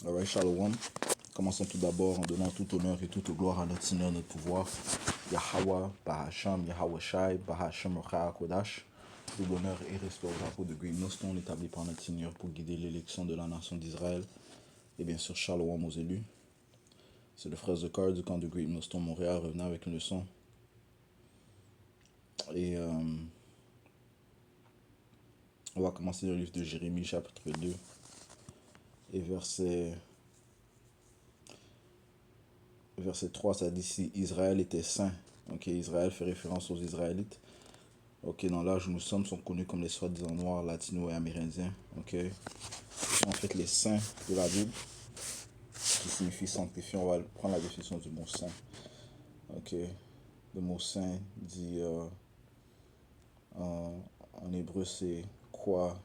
Alright, Shalom. Commençons tout d'abord en donnant tout honneur et toute gloire à notre Seigneur, notre pouvoir. Yahweh, Bahasham, Yahweh Shai, Bahasham Rocha Kodash. Tout l'honneur et respect au drapeau de Green Noston établi par notre Seigneur pour guider l'élection de la nation d'Israël. Et bien sûr, Shalom aux élus. C'est le frère Zekar du camp de Green Noston Montréal revenant avec une leçon. Et on va commencer le livre de Jérémie, chapitre 2, et verset 3, ça dit si Israël était saint. Ok, Israël fait référence aux Israélites. Ok, dans l'âge où nous sommes, sont connus comme les soi-disant noirs, latinos et amérindiens. Ok, ils sont en fait les saints de la Bible, qui signifie sanctifié. On va prendre la définition du mot saint. Ok, le mot saint dit en hébreu c'est quoi,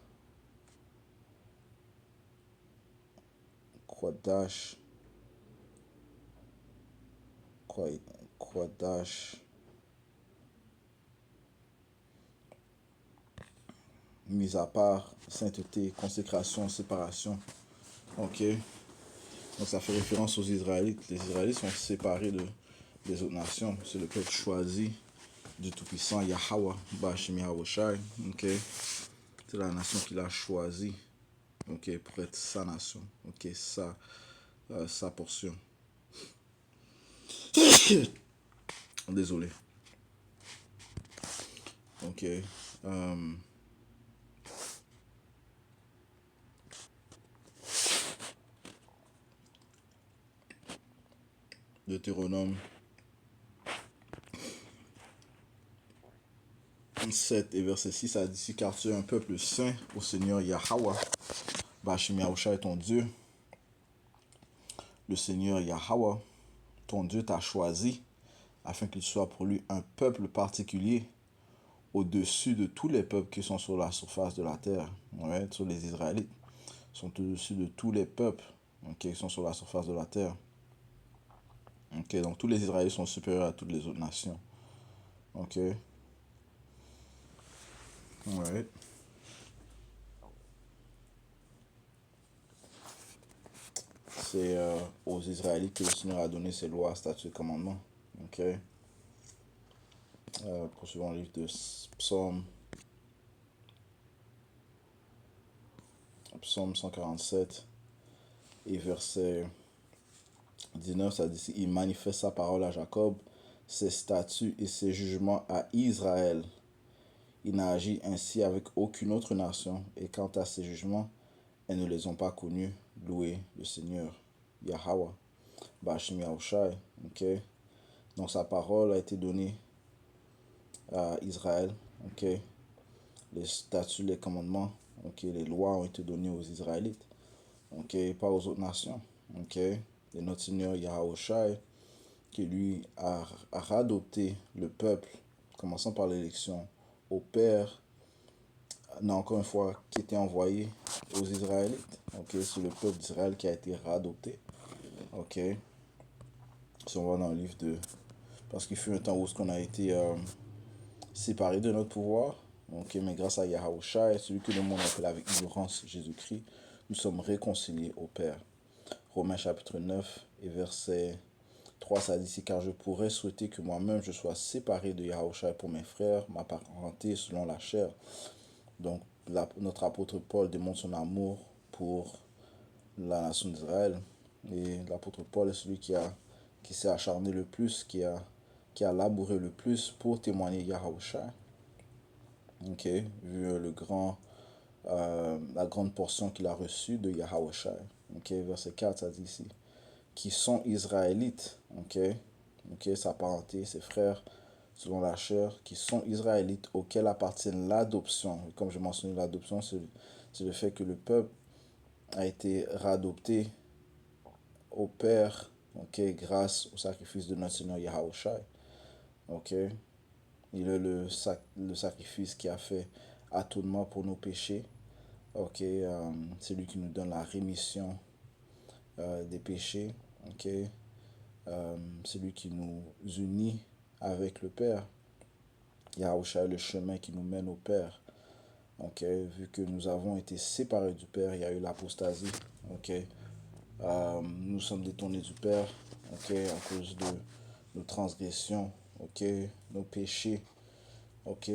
dash, quoi dash, mise à part, sainteté, consécration, séparation. Ok, donc ça fait référence aux Israélites. Les Israélites sont séparés des autres nations. C'est le peuple choisi du Tout-Puissant, Yahweh, Bashim Yahweh Shai. Ok, c'est la nation qu'il a choisie. Ok, pour être sa nation. Ok, sa portion. Désolé. Ok. Deutéronome 7 et verset 6 a dit, car tu es un peuple saint au Seigneur Yahweh. Bashim Yahweh Shai, ton Dieu. Le Seigneur Yahweh, ton Dieu t'a choisi afin qu'il soit pour lui un peuple particulier au-dessus de tous les peuples qui sont sur la surface de la terre. Ouais, sur les Israélites sont au-dessus de tous les peuples qui sont sur la surface de la terre. Ok, donc tous les Israélites sont supérieurs à toutes les autres nations. Ok. Ouais. C'est aux Israélites que le Seigneur a donné ses lois, statuts et commandements. Ok. Poursuivons le livre de Psaume 147 et verset 19, ça dit, il manifeste sa parole à Jacob, ses statuts et ses jugements à Israël. Il n'a agi ainsi avec aucune autre nation, et quant à ses jugements, elles ne les ont pas connus. Loué le Seigneur, Yahweh, Bashim Yahushai. Ok. Donc sa parole a été donnée à Israël. Ok. Les statuts, les commandements, ok, les lois ont été données aux Israélites. Ok, pas aux autres nations. Ok. Et notre Seigneur Yahushai, qui lui a radopté le peuple, commençant par l'élection au Père, n'a encore une fois qui était envoyé aux Israélites. Ok, c'est le peuple d'Israël qui a été radopté. Ok, si on va dans le livre de... Parce qu'il fut un temps où on a été séparés de notre pouvoir. Ok, mais grâce à Yahushua, celui que le monde appelle avec ignorance Jésus-Christ, nous sommes réconciliés au Père. Romains chapitre 9 et verset 3, ça dit ici, car je pourrais souhaiter que moi-même je sois séparé de Yahushua pour mes frères, ma parenté selon la chair. Donc, notre apôtre Paul démontre son amour pour la nation d'Israël. Et l'apôtre Paul est celui qui s'est acharné le plus, qui a labouré le plus pour témoigner Yahushua. Ok, vu la grande portion qu'il a reçue de Yahushua. Ok, verset 4, ça dit ici, qui sont israélites. Ok, sa parenté, ses frères, selon la chair, qui sont israélites, auxquels appartient l'adoption. Comme je mentionnais, l'adoption, c'est le fait que le peuple a été réadopté au Père, ok, grâce au sacrifice de notre Seigneur Yahushua. Ok, il est le sacrifice qui a fait atonement pour nos péchés. Ok, c'est lui qui nous donne la rémission des péchés. Ok, c'est lui qui nous unit avec le Père. Yahushua est le chemin qui nous mène au Père. Ok, vu que nous avons été séparés du Père, il y a eu l'apostasie. Ok, Nous sommes détournés du Père, ok, à cause de nos transgressions, ok, nos péchés, ok,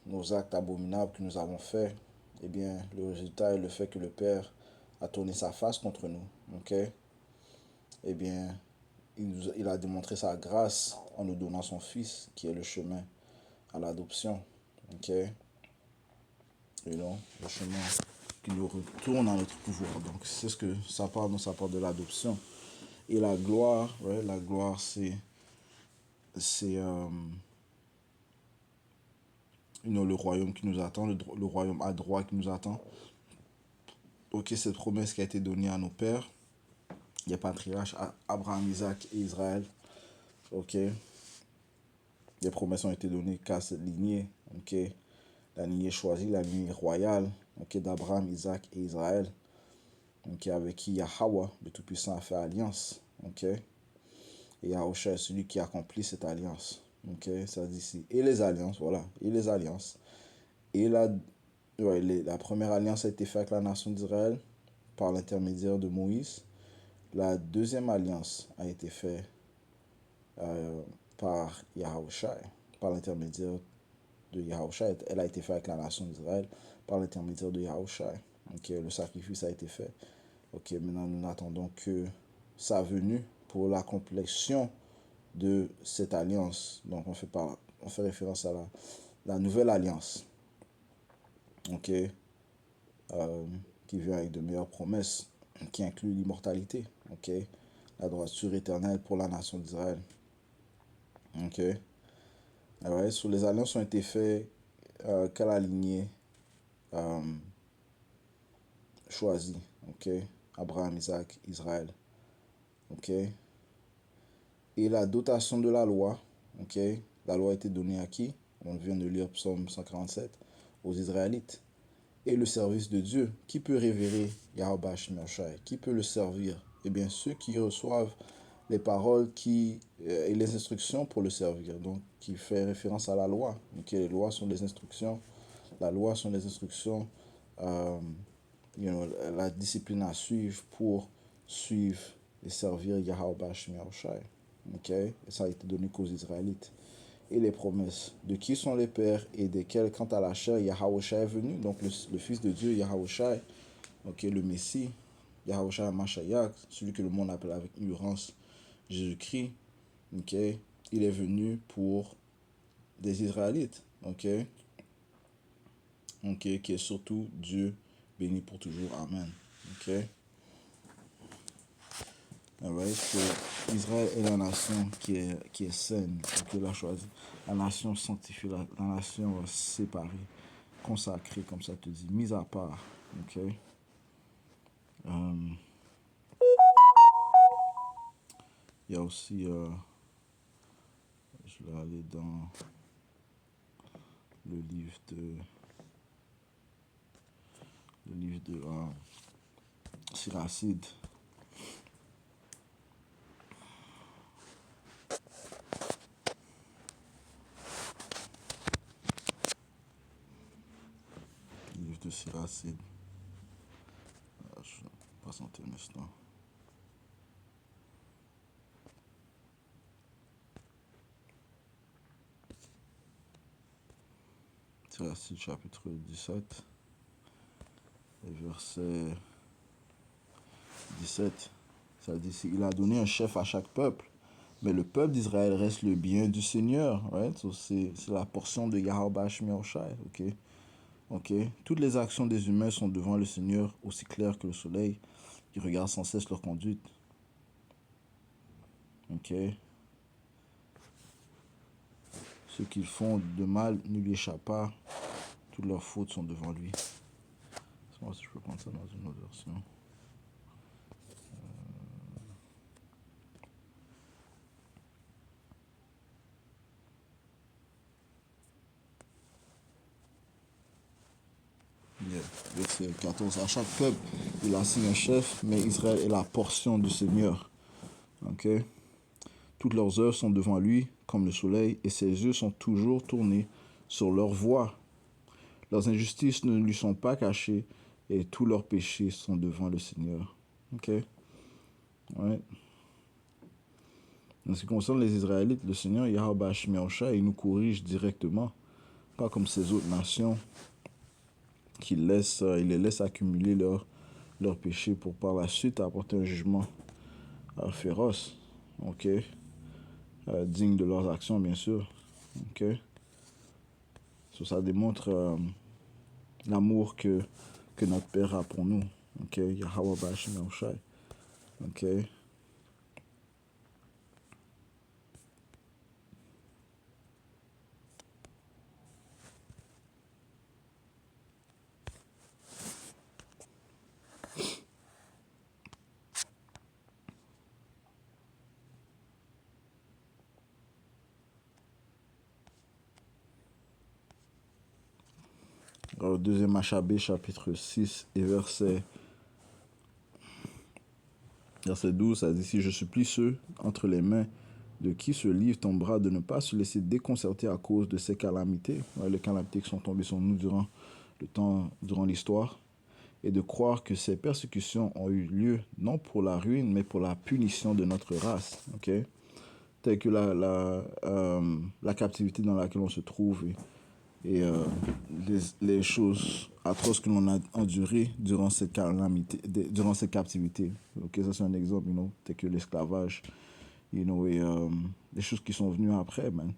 nos actes abominables que nous avons faits. Eh bien, le résultat est le fait que le Père a tourné sa face contre nous, ok. Eh bien, il a démontré sa grâce en nous donnant son Fils, qui est le chemin à l'adoption, ok. Et non, le chemin qui nous retourne à notre pouvoir. Donc, c'est ce que ça parle dans sa part de l'adoption. Et la gloire, ouais, la gloire, c'est le royaume qui nous attend, le royaume à droit qui nous attend. Ok, cette promesse qui a été donnée à nos pères, les patriarches, Abraham, Isaac et Israël. Ok, les promesses ont été données qu'à cette lignée. Ok, la lignée choisie, la lignée royale, ok, d'Abraham, Isaac et Israël. Ok, avec qui Yahweh, le Tout-Puissant, a fait alliance. Ok, et Yahusha est celui qui accomplit cette alliance. Ok, ça dit ici. Et les alliances, voilà, et les alliances. Et la première alliance a été faite avec la nation d'Israël par l'intermédiaire de Moïse. La deuxième alliance a été faite par Yahushua, par l'intermédiaire de Yahushua. Elle a été faite avec la nation d'Israël par l'intermédiaire de Yahushua. Okay, le sacrifice a été fait. Ok, maintenant nous n'attendons que sa venue pour la complétion de cette alliance. Donc on fait référence à la nouvelle alliance. Ok, qui vient avec de meilleures promesses, qui inclut l'immortalité, ok, la droiture éternelle pour la nation d'Israël. Ok, right. Sur les alliances ont été faites qu'à la lignée choisie, ok, Abraham, Isaac, Israël, ok, et la dotation de la loi, ok, la loi a été donnée à qui? On vient de lire Psaume 147, aux Israélites. Et le service de Dieu, qui peut révérer Yahweh Shemashai? Qui peut le servir? Eh bien, ceux qui reçoivent les paroles et les instructions pour le servir. Donc, qui fait référence à la loi. Donc, les lois sont des instructions. La loi sont des instructions, euh, la discipline à suivre pour suivre et servir Yahweh Shemashai. Ok? Et ça a été donné qu'aux Israélites. Et les promesses. De qui sont les pères et desquels, quant à la chair, Yahushua est venu. Donc le Fils de Dieu, Yahushua, okay, le Messie, Yahushua Mashayak, celui que le monde appelle avec ignorance Jésus-Christ. Okay, il est venu pour des Israélites. Okay, okay, qui est surtout Dieu béni pour toujours. Amen. Okay. Alright, so, Israël est la nation qui est saine, que l'a choisi. La nation sanctifiée, la nation séparée, consacrée, comme ça te dit, mise à part. Ok. Il y a aussi, je vais aller dans le livre de Siracide. Le livre de Siracide. Je passe un instant. Siracide chapitre 17, et verset 17. Ça dit ici, il a donné un chef à chaque peuple, mais le peuple d'Israël reste le bien du Seigneur. Right? So c'est la portion de Yahweh Shemashai. Ok. Ok. Toutes les actions des humains sont devant le Seigneur, aussi claires que le soleil, qui regarde sans cesse leur conduite. Ok. Ce qu'ils font de mal ne lui échappe pas. Toutes leurs fautes sont devant lui. Moi, si je peux prendre ça dans une autre version. Yeah. Verset 14. À chaque peuple, il assigne un chef, mais Israël est la portion du Seigneur. Ok. Toutes leurs œuvres sont devant lui, comme le soleil, et ses yeux sont toujours tournés sur leur voie. Leurs injustices ne lui sont pas cachées, et tous leurs péchés sont devant le Seigneur. Ok. Ouais. En ce qui concerne les Israélites, le Seigneur Yahweh Shmeosha, il nous corrige directement, pas comme ces autres nations il les laisse accumuler leurs péchés pour par la suite apporter un jugement féroce, ok, digne de leurs actions bien sûr, ok. Ça démontre l'amour que notre Père a pour nous, ok, Yahweh Shmeosha, ok. 2 Machabée chapitre 6 et verset 12, ça dit: si je supplie ceux entre les mains de qui se livre ton bras de ne pas se laisser déconcerter à cause de ces calamités, les calamités qui sont tombées sur nous durant l'histoire, et de croire que ces persécutions ont eu lieu non pour la ruine, mais pour la punition de notre race, ok? Telle que la captivité dans laquelle on se trouve et les choses atroces que l'on a endurées durant cette calamité, durant cette captivité. Ok, ça c'est un exemple, tel que l'esclavage, et les choses qui sont venues après, man.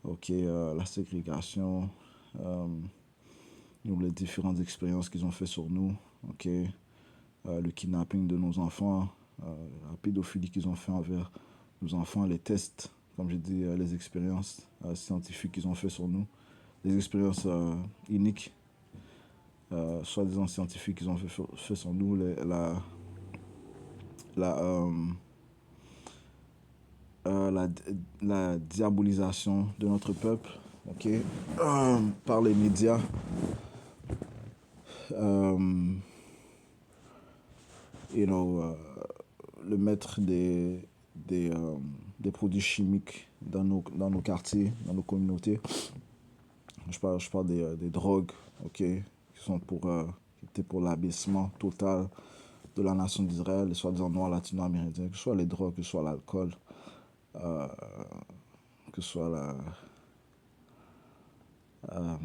Ok, la ségrégation, euh, les différentes expériences qu'ils ont fait sur nous, ok, le kidnapping de nos enfants, la pédophilie qu'ils ont fait envers nos enfants, les tests, comme j'ai dit, les expériences scientifiques qu'ils ont fait sur nous, les expériences uniques, soi-disant scientifiques qu'ils ont fait sur nous, la, la, la diabolisation de notre peuple, ok, par les médias, euh, le mettre des produits chimiques dans nos quartiers, dans nos communautés. Je parle des drogues, ok, qui étaient pour l'abaissement total de la nation d'Israël, les soi-disant noirs latino-américains, que ce soit les drogues, que ce soit l'alcool, que ce soit euh,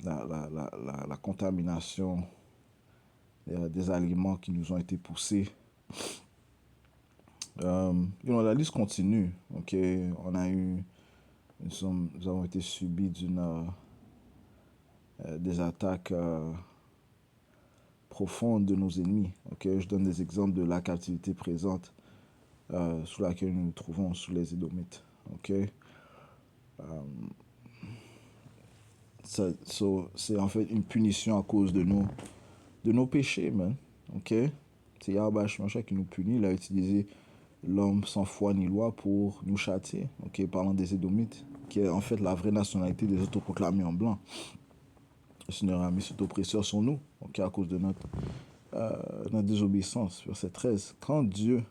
la contamination des aliments qui nous ont été poussés. La liste continue, ok, nous avons été subis des attaques profondes de nos ennemis. Okay? Je donne des exemples de la captivité présente sous laquelle nous nous trouvons, sous les Édomites. Okay? C'est en fait une punition à cause de nos péchés, man. Okay? C'est Yahweh Shemashah qui nous punit. Il a utilisé l'homme sans foi ni loi pour nous châtier. Okay? Parlant des Édomites, qui est en fait la vraie nationalité des autoproclamés en blanc. Le Seigneur a mis cette oppresseur sur nous, okay, à cause de notre désobéissance. Verset 13. Quand Dieu,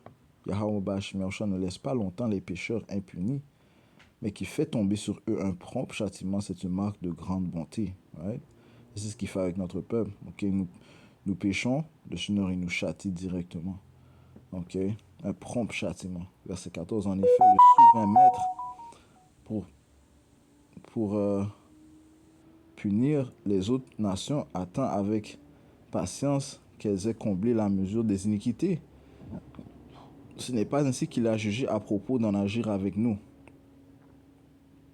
Yahweh Shemashah, ne laisse pas longtemps les pécheurs impunis, mais qui fait tomber sur eux un prompt châtiment, c'est une marque de grande bonté. Right? C'est ce qu'il fait avec notre peuple. Okay? Nous péchons, le Seigneur il nous châtie directement. Okay? Un prompt châtiment. Verset 14. En effet, le souverain maître, pour punir les autres nations, attend avec patience qu'elles aient comblé la mesure des iniquités. Ce n'est pas ainsi qu'il a jugé à propos d'en agir avec nous.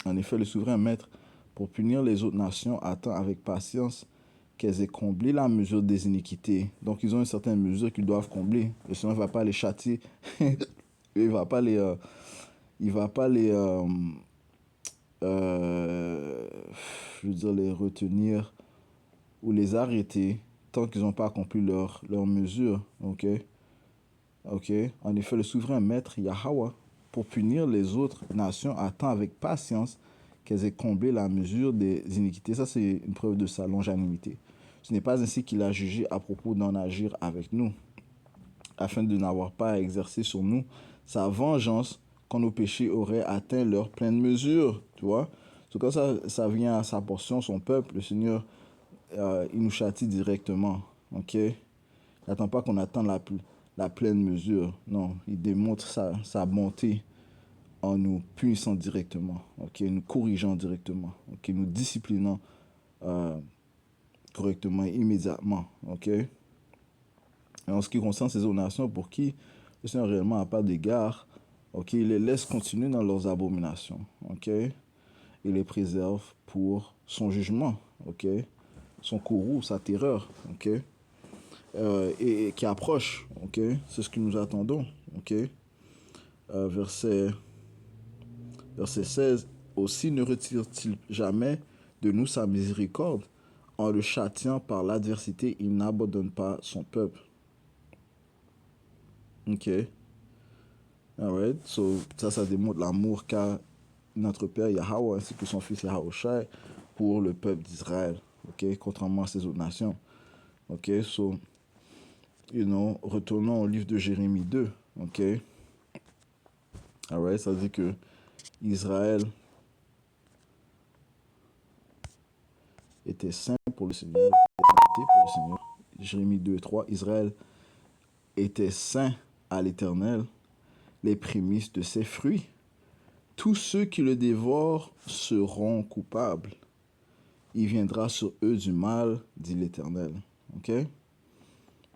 En effet, le souverain maître, pour punir les autres nations, attend avec patience qu'elles aient comblé la mesure des iniquités. Donc, ils ont une certaine mesure qu'ils doivent combler. Le Seigneur ne va pas les châtier. Il va pas les... je veux dire, les retenir ou les arrêter tant qu'ils n'ont pas accompli leur mesure. Ok? En effet, le souverain maître, Yahweh, pour punir les autres nations, attend avec patience qu'elles aient comblé la mesure des iniquités. Ça, c'est une preuve de sa longanimité. Ce n'est pas ainsi qu'il a jugé à propos d'en agir avec nous, afin de n'avoir pas à exercer sur nous sa vengeance quand nos péchés auraient atteint leur pleine mesure. Tu vois? Donc, quand ça vient à sa portion, son peuple, le Seigneur, il nous châtie directement. Ok? Il n'attend pas qu'on attende la pleine mesure. Non, il démontre sa bonté en nous punissant directement, ok, nous corrigeant directement, ok, nous disciplinant correctement, immédiatement, ok. Et en ce qui concerne ces autres nations pour qui le Seigneur réellement n'a pas d'égard, ok, il les laisse continuer dans leurs abominations, ok. Il les préserve pour son jugement, ok, son courroux, sa terreur, ok, et qui approche, ok, c'est ce que nous attendons, ok. Verset 16, aussi ne retire-t-il jamais de nous sa miséricorde, en le châtiant par l'adversité, il n'abandonne pas son peuple. Ok. Alright. So, ça démontre l'amour qu'a notre Père Yahweh ainsi que son Fils Yahushai pour le peuple d'Israël. Ok. Contrairement à ces autres nations. Ok. So, retournons au livre de Jérémie 2. Ok. Alright. Ça dit que Israël était saint pour le Seigneur. Était pour le Seigneur. Jérémie 2 et 3. Israël était saint à l'Éternel, les prémices de ses fruits. Tous ceux qui le dévorent seront coupables. Il viendra sur eux du mal, dit l'Éternel. Ok?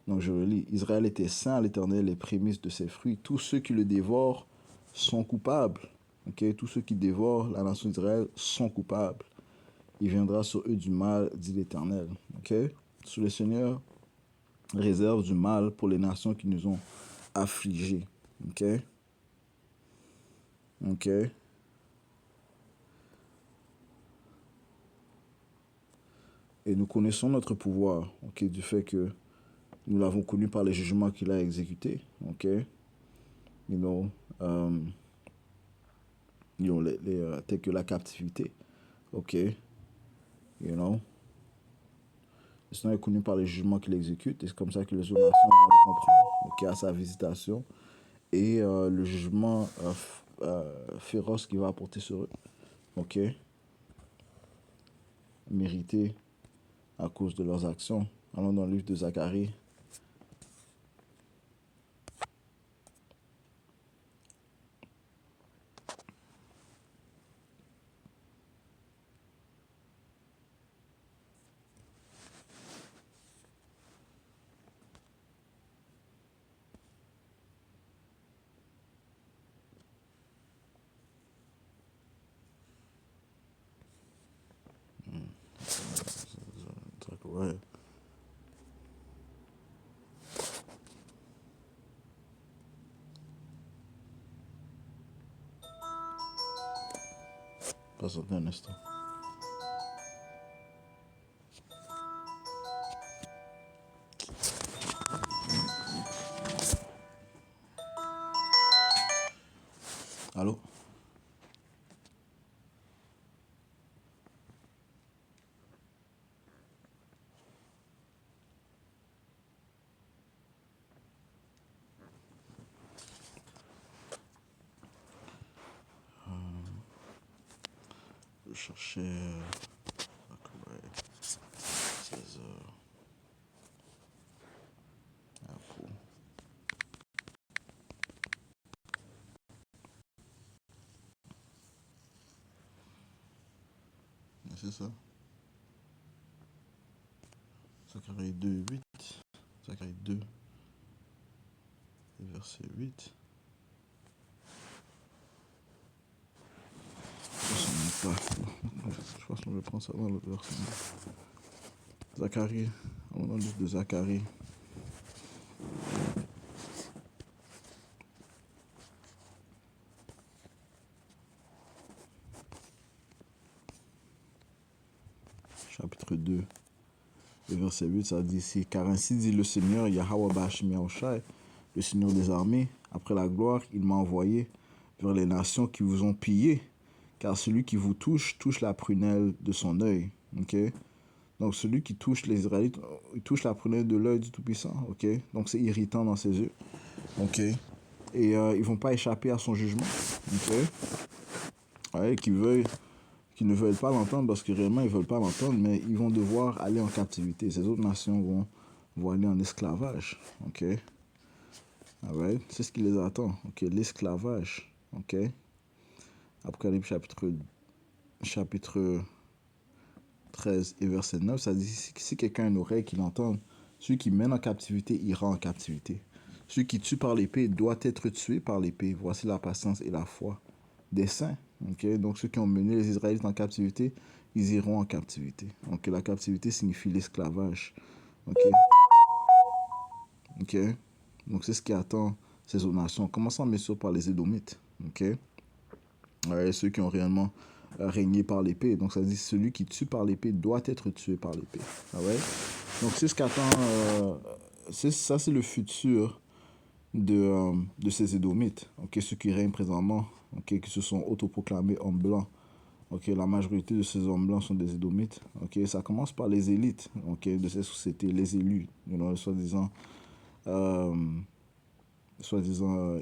Donc je relis. Israël était saint à l'Éternel, les prémices de ses fruits. Tous ceux qui le dévorent sont coupables. Ok? Tous ceux qui dévorent la nation d'Israël sont coupables. Il viendra sur eux du mal, dit l'Éternel. Ok? Sous le Seigneur réserve du mal pour les nations qui nous ont affligés. Ok? Ok? Et nous connaissons notre pouvoir, ok, du fait que nous l'avons connu par les jugements qu'il a exécutés, ok. Tels que la captivité, ok. Le Seigneur est connu par les jugements qu'il exécute, et c'est comme ça que les autres nations vont le comprendre, ok, à sa visitation, et le jugement féroce qu'il va apporter sur eux, ok, mérité à cause de leurs actions. Allons dans le livre de Zacharie. Ouais. Patientez un instant. Allô? Je cherchais... 16 heures. C'est ça. Zacharie 2, 8. Zacharie 2, verset 8. Je pense qu'on va prendre ça dans l'autre verset. Zacharie, on a le livre de Zacharie. Chapitre 2, le verset 8, ça dit ici: car ainsi dit le Seigneur, Yahweh Bashim Yahushai, le Seigneur des armées, après la gloire, il m'a envoyé vers les nations qui vous ont pillé, car celui qui vous touche, touche la prunelle de son œil. Ok? Donc celui qui touche les Israélites, il touche la prunelle de l'œil du Tout-Puissant. Ok? Donc c'est irritant dans ses yeux. Ok? Et ils ne vont pas échapper à son jugement. Ok? Ouais, qui ne veulent pas l'entendre parce que réellement ils ne veulent pas l'entendre, mais ils vont devoir aller en captivité. Ces autres nations vont aller en esclavage. Ok? Alright? C'est ce qui les attend. Ok? L'esclavage. Ok? Apocalypse chapitre 13 et verset 9, ça dit, si quelqu'un a une oreille qu'il entende, celui qui mène en captivité ira en captivité. Celui qui tue par l'épée doit être tué par l'épée. Voici la patience et la foi des saints. Okay? Donc ceux qui ont mené les Israélites en captivité, ils iront en captivité. Donc la captivité signifie l'esclavage. Ok? Ok? Donc c'est ce qui attend ces autres nations. Commençons bien sûr par les Édomites. Ok? Ceux qui ont réellement régné par l'épée. Donc ça dit celui qui tue par l'épée doit être tué par l'épée. Ouais? Donc c'est ce qu'attend. Ça c'est le futur de ces Édomites. Ok? Ceux qui règnent présentement. Ok? Qui se sont autoproclamés hommes blancs. Ok? La majorité de ces hommes blancs sont des Édomites. Ok? Ça commence par les élites. Ok? De ces sociétés, les élus. Soi-disant.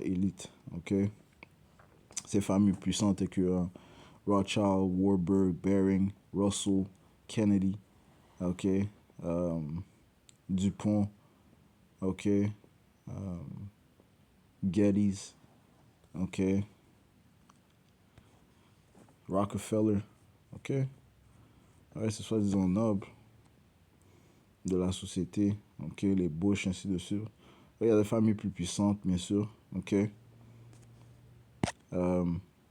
Élites. Ok? Ces familles puissantes que Rothschild, Warburg, Baring, Russell, Kennedy, ok, Dupont, ok, Geddes, ok, Rockefeller, ok. Ouais, c'est soi-disant noble de la société, ok, les Bush, ainsi de suite. Il y a des familles plus puissantes, bien sûr, ok.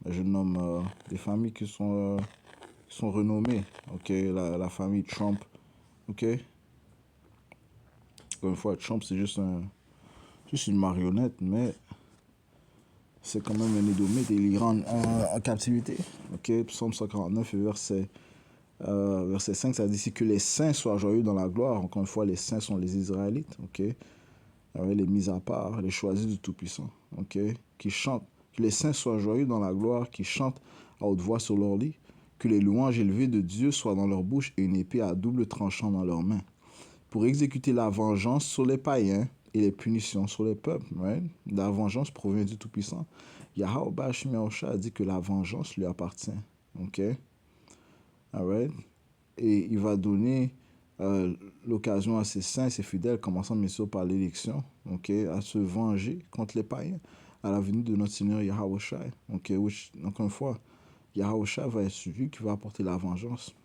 Je nomme des familles qui sont renommées, ok. La famille Trump, ok. Encore une fois, Trump, c'est juste une marionnette, mais c'est quand même un Édomite et il ira en captivité. Ok, Psaume 149 et verset 5, ça dit ici que les saints soient joyeux dans la gloire. Encore une fois, les saints sont les Israélites, ok, les mis à part, les choisis du Tout-Puissant, ok, qui chantent. Que les saints soient joyeux dans la gloire, qui chantent à haute voix sur leur lit. Que les louanges élevées de Dieu soient dans leur bouche et une épée à double tranchant dans leurs mains. Pour exécuter la vengeance sur les païens et les punitions sur les peuples. Right? La vengeance provient du Tout-Puissant. Yahweh Bashim Yahusha a dit que la vengeance lui appartient. Ok? Alright? Et il va donner l'occasion à ses saints, ses fidèles, commençant bien sûr par l'élection, ok, à se venger contre les païens à la venue de notre Seigneur Yahweh Shai. Ok? Encore une fois, Yahweh Shai va être celui qui va apporter la vengeance.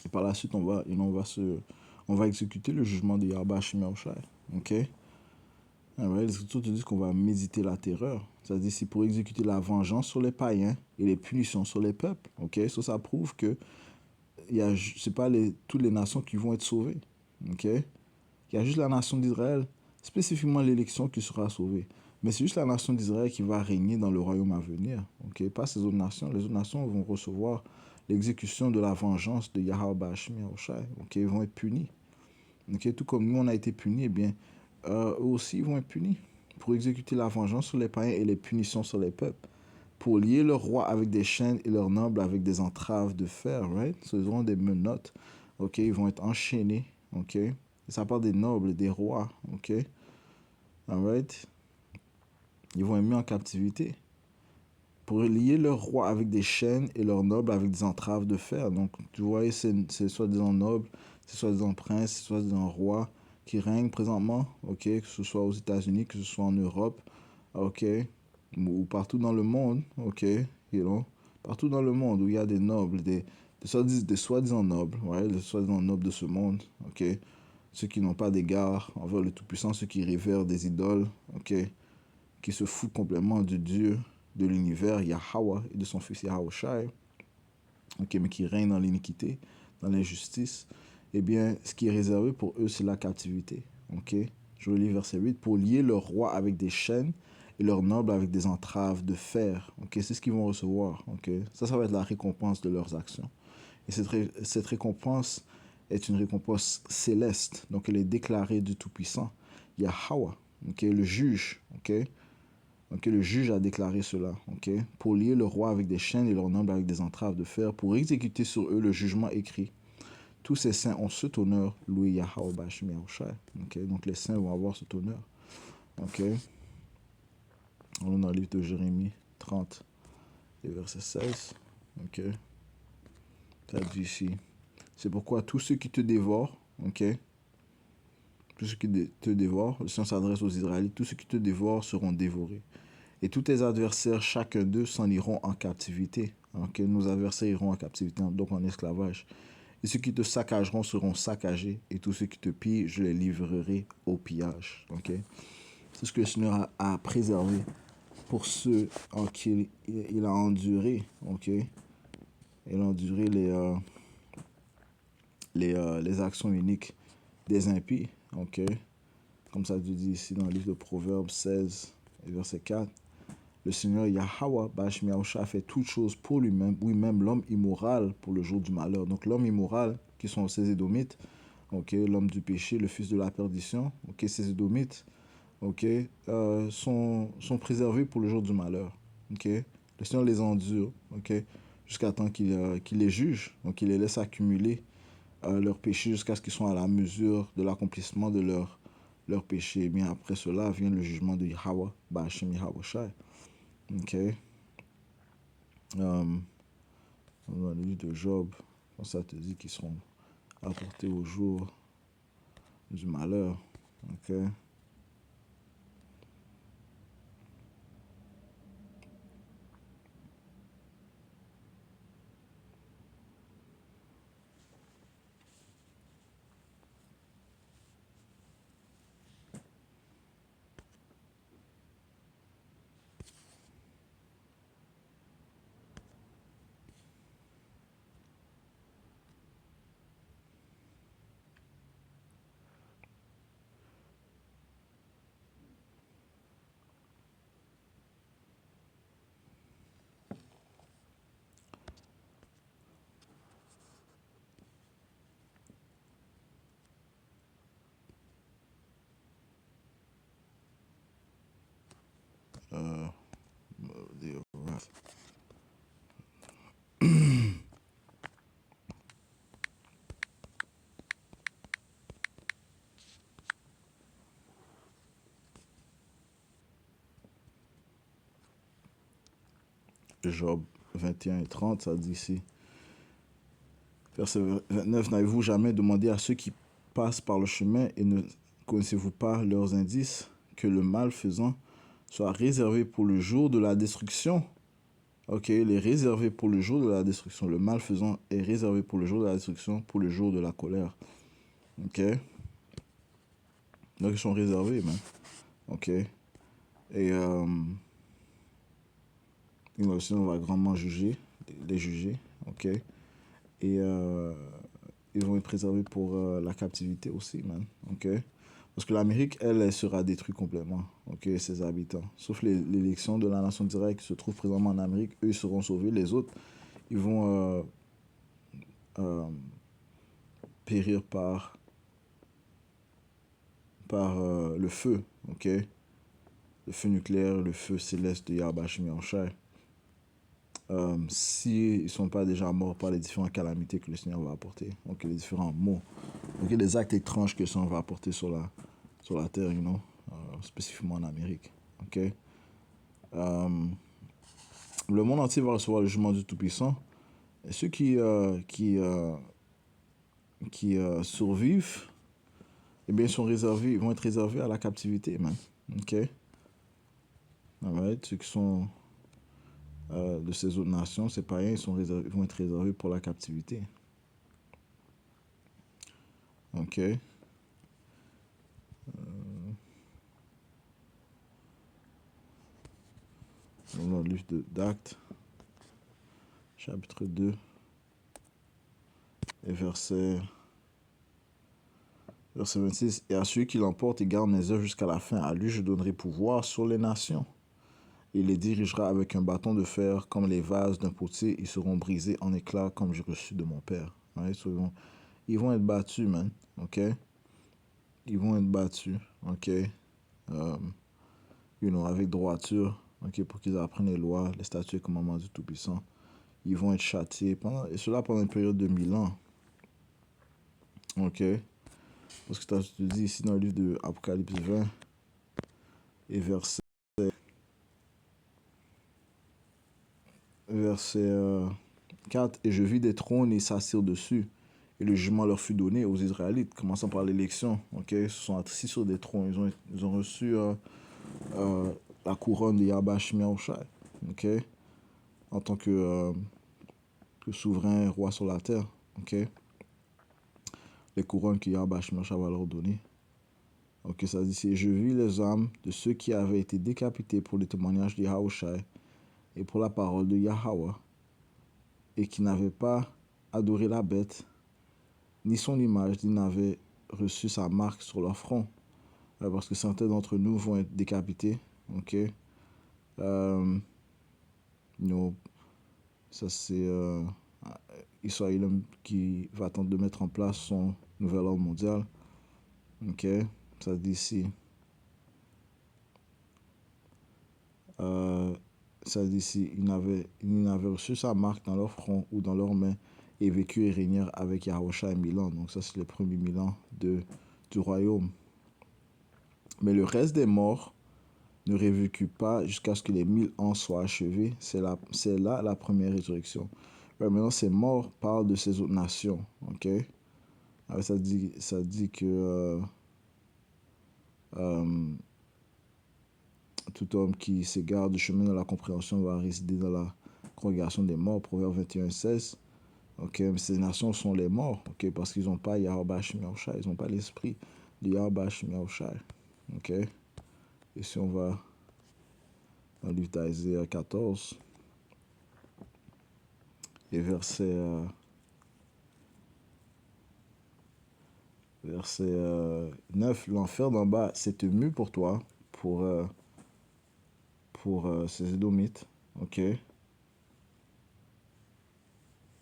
Et par la suite, on va exécuter le jugement de Yahweh Bashim Yahusha. Ok? Les Écritures te disent qu'on va méditer la terreur. C'est-à-dire c'est pour exécuter la vengeance sur les païens et les punitions sur les peuples. Ok? Ça prouve que c'est pas toutes les nations qui vont être sauvées. Ok? Il y a juste la nation d'Israël, spécifiquement l'élection qui sera sauvée. Mais c'est juste la nation d'Israël qui va régner dans le royaume à venir. Ok? Pas ces autres nations. Les autres nations vont recevoir l'exécution de la vengeance de Yahweh Bashim Yahushai. Ok? Ils vont être punis. Ok? Tout comme nous, on a été punis, eh bien, eux aussi ils vont être punis pour exécuter la vengeance sur les païens et les punitions sur les peuples, pour lier leur roi avec des chaînes et leurs nobles avec des entraves de fer, right? Ce seront des menottes, ok? Ils vont être enchaînés, ok? Et ça parle des nobles et des rois, ok? Alright? Ils vont être mis en captivité pour lier leur roi avec des chaînes et leurs nobles avec des entraves de fer. Donc, tu vois, c'est soi-disant nobles, c'est soi-disant princes, c'est soi-disant rois qui règnent présentement, ok, que ce soit aux États-Unis, que ce soit en Europe, ok, ou partout dans le monde, ok, partout dans le monde où il y a des nobles, des soi-disant nobles, ouais, des soi-disant nobles de ce monde, ok, ceux qui n'ont pas d'égard envers le Tout-Puissant, ceux qui révèrent des idoles, ok, qui se foutent complètement du Dieu de l'univers, Yahweh, et de son fils Yahweh Shai, ok, mais qui règne dans l'iniquité, dans l'injustice, eh bien, ce qui est réservé pour eux, c'est la captivité. Ok? Je relis verset 8. Pour lier leur roi avec des chaînes et leurs nobles avec des entraves de fer. Ok? C'est ce qu'ils vont recevoir. Ok? Ça va être la récompense de leurs actions. Et cette récompense est une récompense céleste. Donc, elle est déclarée du Tout-Puissant. Yahweh, ok? Le juge. Ok? Ok, le juge a déclaré cela, ok, pour lier le roi avec des chaînes et leurs nobles avec des entraves de fer, pour exécuter sur eux le jugement écrit. Tous ces saints ont cet honneur, loué Yahweh Bashim Yahushai. Ok, donc les saints vont avoir cet honneur. Ok, on est dans le livre de Jérémie 30 et verset 16. Ok, ça dit ici, c'est pourquoi tous ceux qui te dévorent, ok, Tous ceux qui te dévorent, le Seigneur s'adresse aux Israélites, tous ceux qui te dévorent seront dévorés. Et tous tes adversaires, chacun d'eux, s'en iront en captivité. Ok, nos adversaires iront en captivité, donc en esclavage. Et ceux qui te saccageront seront saccagés, et tous ceux qui te pillent, je les livrerai au pillage. Ok, c'est ce que le Seigneur a préservé pour ceux en qui il a enduré. Ok, il a enduré les actions uniques des impies. Ok, comme ça te dit ici dans le livre de Proverbes 16, verset 4. Le Seigneur Yahweh Bashmi Yahushua a fait toutes choses pour lui-même, oui, même l'homme immoral pour le jour du malheur. Donc l'homme immoral, qui sont ces Édomites, ok, l'homme du péché, le fils de la perdition, ok, ces Édomites, ok, sont préservés pour le jour du malheur. Ok, le Seigneur les endure, ok, jusqu'à temps qu'il les juge, donc il les laisse accumuler leurs péchés jusqu'à ce qu'ils soient à la mesure de l'accomplissement de leur péché. Et bien après cela vient le jugement de Yahweh Bashmi Yahushua. Ok. Dans le livre de Job, ça te dit qu'ils seront apportés au jour du malheur. Ok. Euh, Job 21 et 30, ça dit ici. Verset 29, n'avez-vous jamais demandé à ceux qui passent par le chemin et ne connaissez-vous pas leurs indices que le malfaisant soit réservé pour le jour de la destruction? Ok, il est réservé pour le jour de la destruction. Le malfaisant est réservé pour le jour de la destruction, pour le jour de la colère. Ok. Donc ils sont réservés, man. Ok. Et aussi, on va grandement juger, les juger. Ok. Et ils vont être préservés pour la captivité aussi, man. Ok. Parce que l'Amérique, elle sera détruite complètement. Ok, ses habitants. Sauf l'élection de la nation d'Israël qui se trouve présentement en Amérique, eux, ils seront sauvés. Les autres, ils vont euh, périr par le feu. Ok. Le feu nucléaire, le feu céleste de Yahweh Shemi Yahushua. S'ils ne sont pas déjà morts par les différentes calamités que le Seigneur va apporter, donc les différents maux, donc les actes étranges que le Seigneur va apporter sur la terre, spécifiquement en Amérique. Ok. Le monde entier va recevoir le jugement du Tout-Puissant. Et ceux qui survivent, eh bien, ils vont être réservés à la captivité, man. Ok. Alright. Ceux qui sont de ces autres nations, ces païens, ils vont être réservés pour la captivité. Ok. Dans le livre d'Actes, chapitre 2, et verset 26. Et à celui qui l'emporte et garde mes œuvres jusqu'à la fin, à lui je donnerai pouvoir sur les nations. Il les dirigera avec un bâton de fer comme les vases d'un potier. Ils seront brisés en éclats comme j'ai reçu de mon père. Right? So, ils vont être battus, man. Ok? Ils vont être battus. Ok? Avec droiture. Ok? Pour qu'ils apprennent les lois, les statuts et commandements du Tout-Puissant. Ils vont être châtiés. Et cela pendant une période de 1000 ans. Ok? Parce que je te dis ici dans le livre de Apocalypse 20 et verset 4. Et je vis des trônes et s'assirent dessus. Et le jugement leur fut donné aux Israélites, commençant par l'élection. Ils se sont assis sur des trônes. Ils ont reçu la couronne de Yahweh Shemiaoshai, en tant que souverain roi sur la terre. Les couronnes que Yahweh Shemiaoshai va leur donner. Ça dit ici, je vis les âmes de ceux qui avaient été décapités pour le témoignage de Yahushai et pour la parole de Yahweh, et qui n'avaient pas adoré la bête, ni son image, ni n'avaient reçu sa marque sur leur front. Parce que certains d'entre nous vont être décapités. Ça c'est Israël qui va tenter de mettre en place son nouvel ordre mondial. Ça dit ici. Ça dit ici, ils n'avaient reçu sa marque dans leur front ou dans leurs mains et vécu et régnèrent avec Yahushua 1000 ans. Donc ça c'est les premiers 1000 ans du royaume. Mais le reste des morts ne revécut pas jusqu'à ce que les 1000 ans soient achevés. C'est là la première résurrection. Maintenant, ces morts parlent de ces autres nations. Alors, ça dit que tout homme qui s'égare du chemin de la compréhension va résider dans la congrégation des morts. Proverbe 21:16. Mais ces nations sont les morts, parce qu'ils n'ont pas Yahweh Shemiaoshai, ils n'ont pas l'esprit de Yahweh Shemiaoshai. Et si on va dans le livre d'Isaiah 14, et verset 9, l'enfer d'en bas s'est ému pour toi, pour ces Édomites,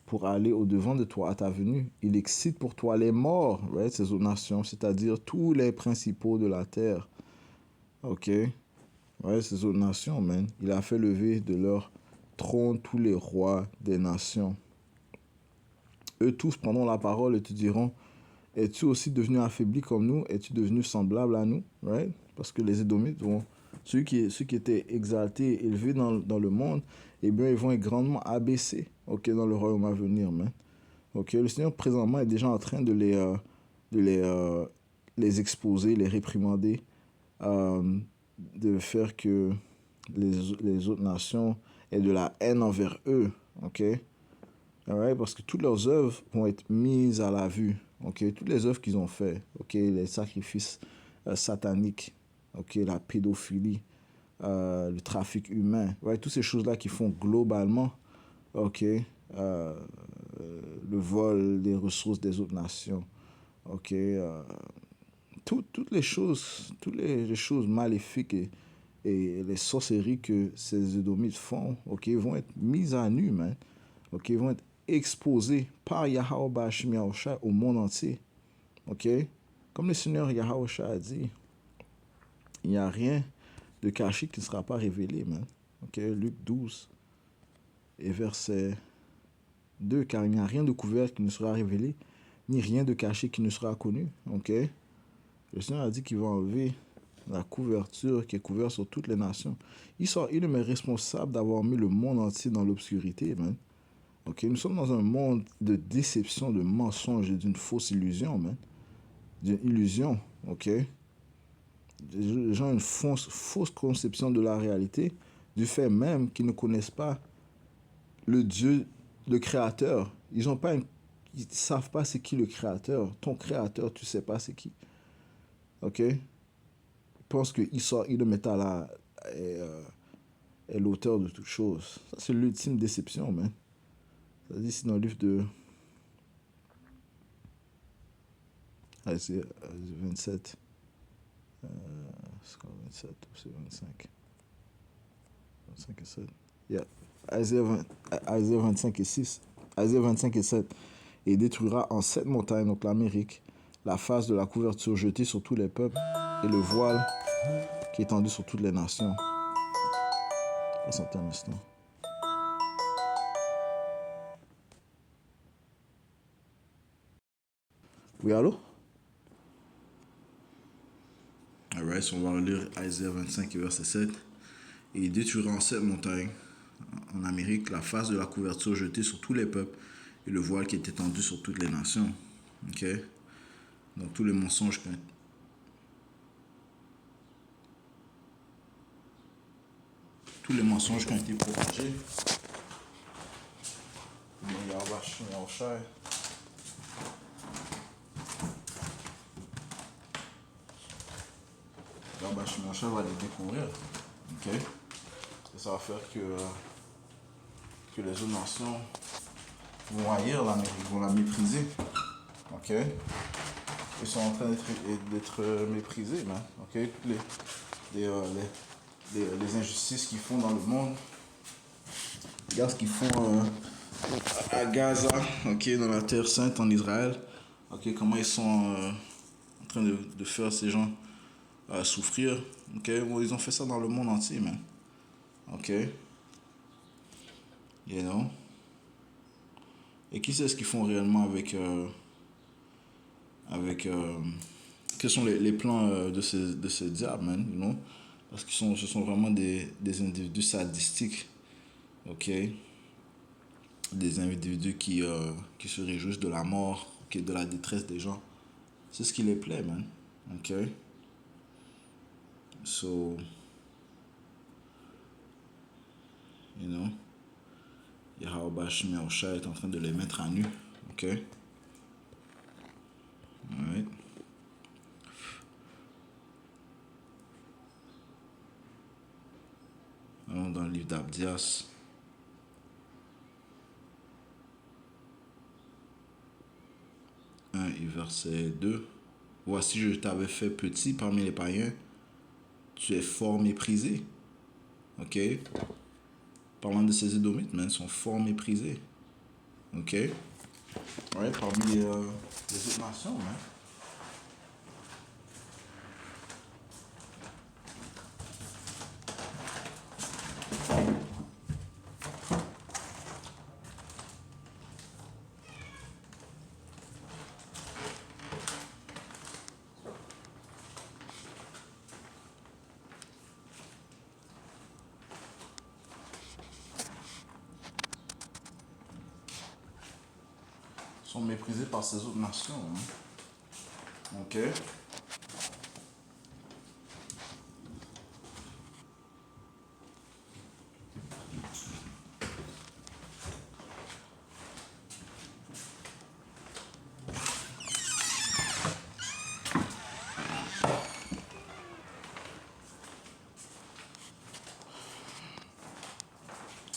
pour aller au-devant de toi à ta venue. Il excite pour toi les morts, ces autres nations, c'est-à-dire tous les principaux de la terre. Ces autres nations, man. Il a fait lever de leur trône tous les rois des nations. Eux tous prendront la parole et te diront, es-tu aussi devenu affaibli comme nous? Es-tu devenu semblable à nous? Parce que les Édomites vont, ceux qui étaient exaltés, élevés dans le monde, eh bien, ils vont être grandement abaissés, dans le royaume à venir, man. Le Seigneur, présentement, est déjà en train de les exposer, les réprimander, de faire que les autres nations aient de la haine envers eux, parce que toutes leurs œuvres vont être mises à la vue, toutes les œuvres qu'ils ont fait, les sacrifices sataniques, la pédophilie, le trafic humain, toutes ces choses-là qui font globalement, le vol des ressources des autres nations, toutes les choses maléfiques et les sorcelleries que ces Édomites font, vont être mises à nu, man. Vont être exposés par Yahweh Shemiaoshai au monde entier. Comme le Seigneur Yahushua a dit, il n'y a rien de caché qui ne sera pas révélé, man. Luc 12 et verset 2, car il n'y a rien de couvert qui ne sera révélé, ni rien de caché qui ne sera connu. Le Seigneur a dit qu'il va enlever la couverture qui est couverte sur toutes les nations. Il est responsable d'avoir mis le monde entier dans l'obscurité, man. Nous sommes dans un monde de déception, de mensonge et d'une fausse illusion, man. D'une illusion, Les gens ont une fausse conception de la réalité, du fait même qu'ils ne connaissent pas le Dieu, le Créateur. Ils ne savent pas c'est qui le Créateur. Ton Créateur, tu ne sais pas c'est qui. Ils pensent que Idom est l'auteur de toutes choses. Ça, c'est l'ultime déception, man. Ça dit ici dans le livre de Isaiah 27. C'est quoi 27 ou c'est 25? 25 et 7. Yeah. Isaiah 25 et 6. Isaiah 25 et 7. Et détruira en 7 montagnes, donc l'Amérique, la face de la couverture jetée sur tous les peuples et le voile qui est étendu sur toutes les nations. Patientez un instant. Oui, allô? Alright, on va lire Isaiah 25 verset 7. Et il détruira en 7 montagnes en Amérique la face de la couverture jetée sur tous les peuples et le voile qui est étendu sur toutes les nations. Ok? Donc tous les mensonges qui ont, tous les mensonges qui ont été propagés, Yahweh va les découvrir. Ok? Et ça va faire que les autres nations vont haïr l'Amérique, vont la mépriser. Ok? Ils sont en train d'être méprisés, man. Ok? Les injustices qu'ils font dans le monde. Regarde ce qu'ils font à Gaza, ok, dans la Terre Sainte, en Israël. Ok, comment ils sont en train de faire ces gens souffrir. Ok, bon, ils ont fait ça dans le monde entier, man. Ok, you know. Et qui sait ce qu'ils font réellement avec quels sont les plans de ces diables, man, you know? Parce que ce sont vraiment des individus sadistiques, ok? Des individus qui se réjouissent de la mort, okay, de la détresse des gens. C'est ce qui les plaît, man. Ok? So, you know, Yahweh Shemi Osha est en train de les mettre à nu. Ok? Alright. Allons dans le livre d'Abdias. 1 et verset 2. Voici, je t'avais fait petit parmi les païens. Tu es fort méprisé. Ok? Parlant de ces Édomites, mais ils sont fort méprisés. Ok? Ouais, parmi les autres nations, hein. Sont méprisés par ces autres nations. Hein. Ok?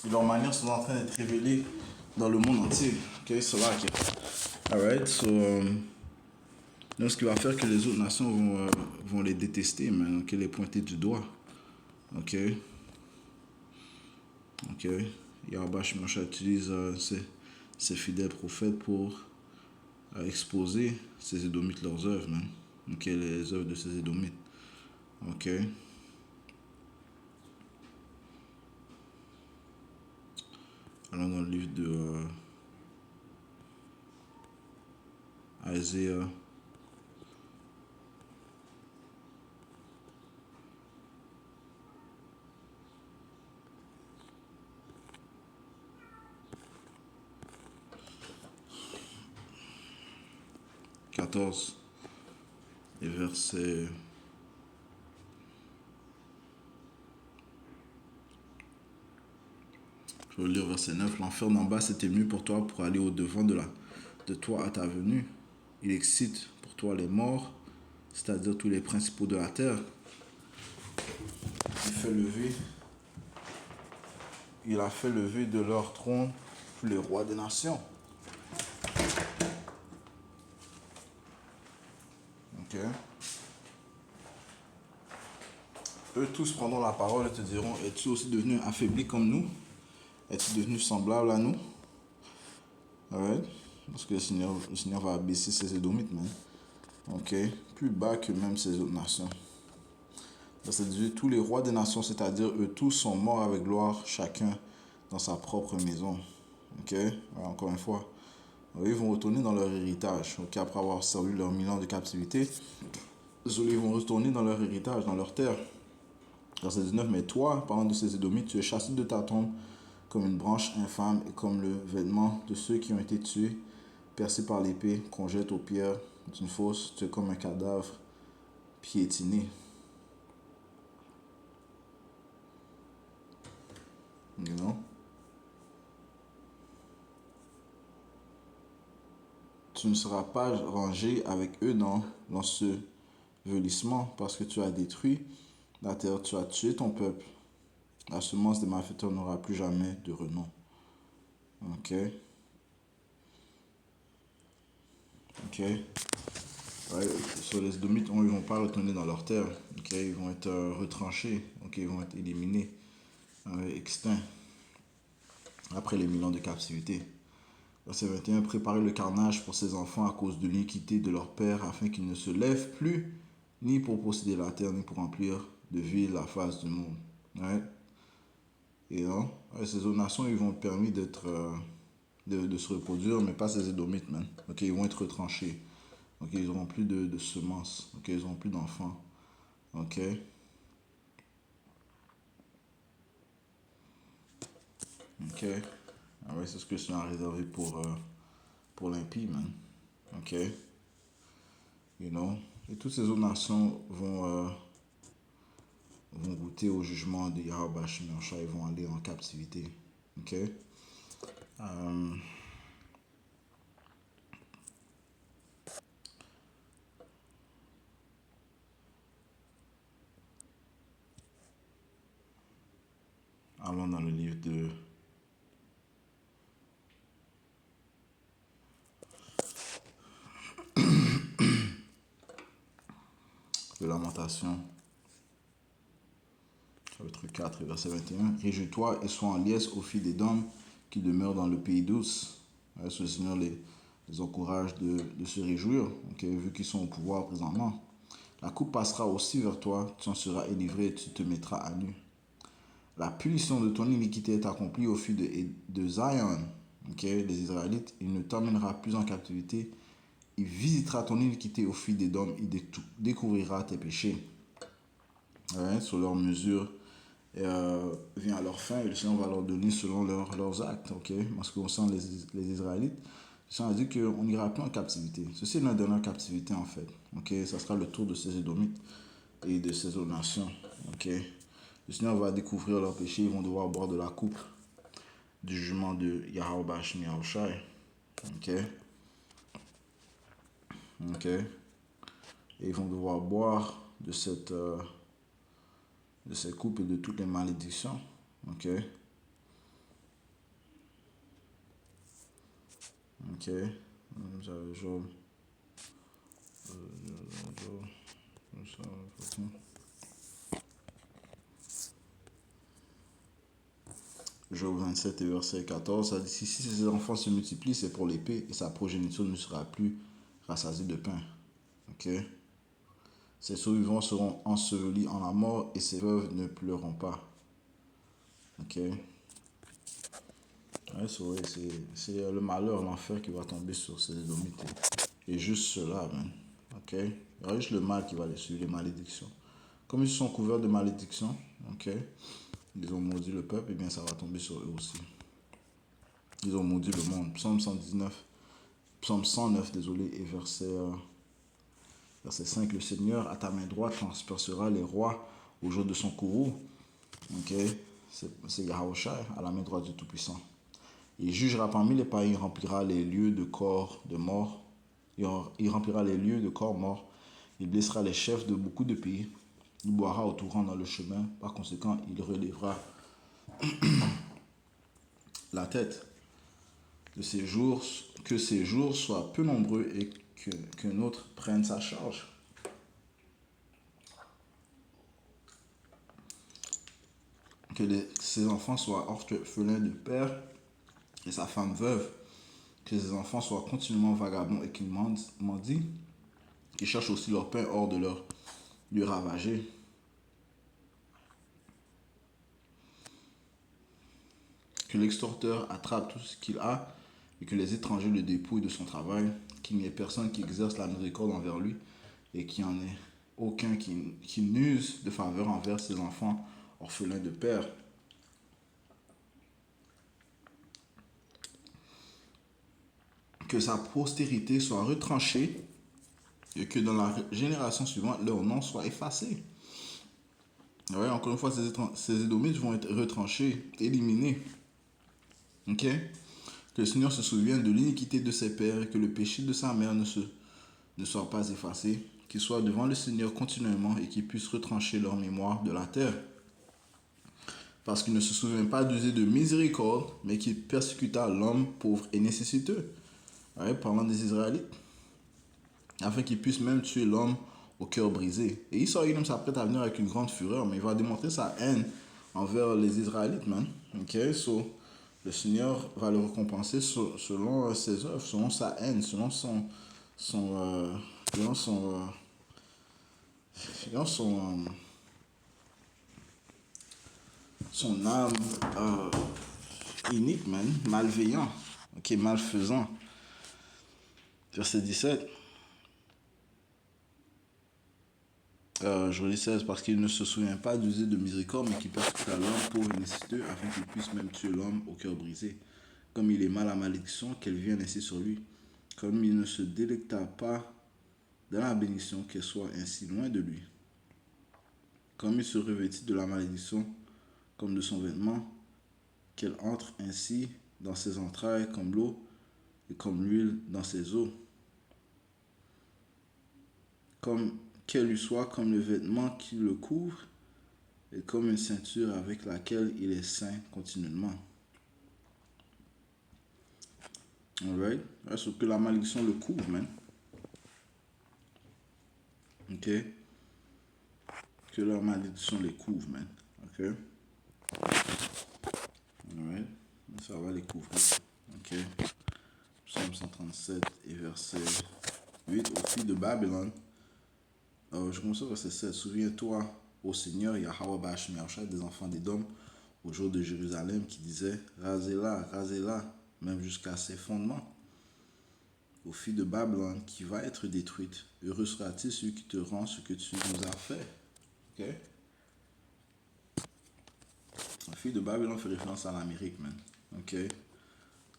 'Et leurs manières sont en train d'être révélées dans le monde entier. Ok? So like it. Alright, so donc ce qui va faire que les autres nations vont les détester, mais ok, les pointer du doigt. Ok? Ok? Yahweh Shemosha utilise ses fidèles prophètes pour exposer ces Édomites, leurs œuvres, man. Ok, les œuvres de ces Édomites. Ok? Allons dans le livre de Isaiah. Et verset je vais lire verset 9. L'enfer d'en bas s'est ému pour toi pour aller au-devant de toi à ta venue. Il excite pour toi les morts, c'est-à-dire tous les principaux de la terre. Il a fait lever de leur trône tous les rois des nations. Ok. Eux tous prendront la parole et te diront, es-tu aussi devenu affaibli comme nous? Es-tu devenu semblable à nous? Ouais. Parce que le Seigneur va abaisser ses Édomites, man. Ok. Plus bas que même ces autres nations. Verset 18, tous les rois des nations, c'est-à-dire eux tous, sont morts avec gloire, chacun dans sa propre maison. Ok. Ouais, encore une fois. Ils vont retourner dans leur héritage. Ok. Après avoir servi leurs 1000 ans de captivité, ils vont retourner dans leur héritage, dans leur terre. Verset 19, mais toi, parlant de ces Édomites, tu es chassé de ta tombe comme une branche infâme et comme le vêtement de ceux qui ont été tués percé par l'épée, qu'on jette aux pierres d'une fosse, tu es comme un cadavre piétiné. You know? Tu ne seras pas rangé avec eux dans ce velissement parce que tu as détruit la terre, tu as tué ton peuple. La semence des malfaiteurs n'aura plus jamais de renom. Ok? Ok? Ouais, sur les Edomites, ils ne vont pas retourner dans leur terre. Ok? Ils vont être retranchés. Ok? Ils vont être éliminés, extincts, après les 1000 ans de captivité. Verset 21, préparez le carnage pour ses enfants à cause de l'iniquité de leur père, afin qu'ils ne se lèvent plus, ni pour posséder la terre, ni pour remplir de ville la face du monde. Ouais. Et non, ouais, ces autres nations, ils vont être permis de se reproduire, mais pas ces Édomites, man. Ok, ils vont être retranchés. Ok, ils n'auront plus de semences. Ok, ils n'auront plus d'enfants. Ok, ok. Ah ouais, c'est ce que je suis réservé pour l'impie, man. Ok, you know. Et toutes ces autres nations vont goûter au jugement de Yahweh Hashem Yahushua, ils vont aller en captivité. Ok? Allons dans le livre de Lamentation, chapitre 4, verset 21. Réjouis-toi et sois en liesse aux filles d'Édom qui demeurent dans le pays douce. Ouais, le Seigneur les encourage de se réjouir, okay, vu qu'ils sont au pouvoir présentement. La coupe passera aussi vers toi, tu en seras délivré et tu te mettras à nu. La punition de ton iniquité est accomplie aux filles de Zion, okay, les Israélites. Il ne t'emmènera plus en captivité. Il visitera ton iniquité aux filles d'Édom. Il découvrira tes péchés. Ouais, sur leur mesure vient à leur fin et le Seigneur va leur donner selon leurs actes. Okay? Parce qu'on sent les Israélites, le Seigneur a dit qu'on n'ira plus en captivité. Ceci est notre dernière captivité en fait. Okay? Ça sera le tour de ces Édomites et de ces autres nations. Okay? Le Seigneur va découvrir leurs péchés, ils vont devoir boire de la coupe du jugement de Yahweh Bashim Yahushai. Ok? Ok? Et ils vont devoir boire de cette coupe et de toutes les malédictions. Ok? Ok? Job. Job 27 et verset 14, ça dit, si ses enfants se multiplient, c'est pour l'épée, et sa progéniture ne sera plus rassasiée de pain. Ok? Ses survivants seront ensevelis en la mort, et ses veuves ne pleureront pas. Ok? Ouais, c'est le malheur, l'enfer qui va tomber sur ces Édomites. Et juste cela, man. Ok? Il y aura juste le mal qui va les suivre, les malédictions. Comme ils sont couverts de malédictions, ok? Ils ont maudit le peuple, et bien ça va tomber sur eux aussi. Ils ont maudit le monde. Psaume 109, désolé, et verset 5. Le Seigneur, à ta main droite, transpercera les rois au jour de son courroux. Ok? C'est Yahushua, à la main droite du Tout-Puissant. Il jugera parmi les païens, il remplira les lieux de corps de mort. Il remplira les lieux de corps morts. Il blessera les chefs de beaucoup de pays. Il boira au torrent dans le chemin. Par conséquent, il relèvera la tête de ses jours, que ses jours soient peu nombreux et qu'un autre prenne sa charge. Que ses enfants soient orphelins de père et sa femme veuve. Que ses enfants soient continuellement vagabonds et qu'ils mendient. Qu'ils cherchent aussi leur pain hors de leur lieu ravagé. Que l'extorteur attrape tout ce qu'il a et que les étrangers le dépouillent de son travail, qu'il n'y ait personne qui exerce la miséricorde envers lui et qu'il n'y en ait aucun qui n'use de faveur envers ses enfants orphelins de père. que sa postérité soit retranchée et que dans la génération suivante, leur nom soit effacé. Ouais, encore une fois, ces Édomites vont être retranchés, éliminés. Ok? Que le Seigneur se souvienne de l'iniquité de ses pères et que le péché de sa mère ne soit pas effacé. Qu'ils soient devant le Seigneur continuellement et qu'ils puissent retrancher leur mémoire de la terre. Parce qu'il ne se souvient pas d'user de miséricorde, mais qu'il persécuta l'homme pauvre et nécessiteux. Ouais, parlant des Israélites. Afin qu'il puisse même tuer l'homme au cœur brisé. Et Esau s'apprête à venir avec une grande fureur, mais il va démontrer sa haine envers les Israélites, man. Ok, so, le Seigneur va le récompenser selon ses œuvres, selon sa haine, son, euh, selon son, euh, selon son âme inique, man, malveillant, ok, malfaisant. Verset 17. Je relis 16, parce qu'il ne se souvient pas d'user de miséricorde, mais qui persécuta l'homme pauvre et nécessiteux, afin qu'il puisse même tuer l'homme au cœur brisé. Comme il aima la malédiction, qu'elle vienne ainsi sur lui. Comme il ne se délecta pas dans la bénédiction, qu'elle soit ainsi loin de lui. Comme il se revêtit de la malédiction, comme de son vêtement, qu'elle entre ainsi dans ses entrailles comme l'eau, et comme l'huile dans ses os. Comme qu'elle lui soit comme le vêtement qui le couvre, et comme une ceinture avec laquelle il est saint continuellement. Alright? Sauf que la malédiction le couvre, man. Ok? Que la malédiction les couvre, man. Ok? Alright? Ça va les couvrir. Ok? Psaume 137 et verset 8. Aux filles de Babylone. Je commence au verset 7. Souviens-toi, ô Seigneur, Yahweh Bashim Yahushua, des enfants d'Édom, au jour de Jérusalem, qui disait rasez-la, même jusqu'à ses fondements. Aux filles de Babylone, qui va être détruite. Heureux sera-t-il celui qui te rend ce que tu nous as fait. Ok? La fille de Babylone fait référence à l'Amérique, man. Ok?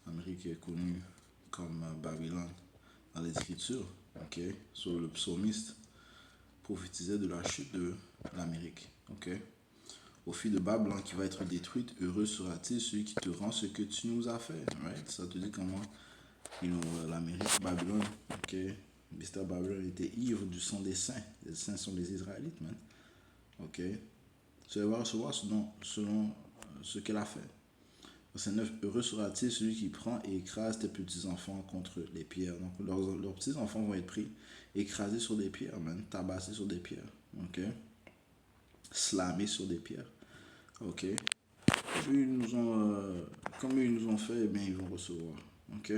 L'Amérique est connue comme Babylone dans les Écritures. Ok? Sur le psalmiste prophétisait de la chute de l'Amérique. Ok? Aux filles de Babylone qui va être détruite, heureux sera-t-il celui qui te rend ce que tu nous as fait. Right? Ça te dit comment l'Amérique, Babylone, ok? Mr. Babylone était ivre du sang des saints. Les saints sont les Israélites, man. Ok? Tu va recevoir selon ce qu'elle a fait. Verset 9, heureux sera-t-il celui qui prend et écrase tes petits-enfants contre les pierres. Donc, leurs petits-enfants vont être pris, écrasés sur des pierres, man. Tabassés sur des pierres. Ok? Slamés sur des pierres. Ok? Comme ils nous ont fait, eh bien, ils vont recevoir. Ok?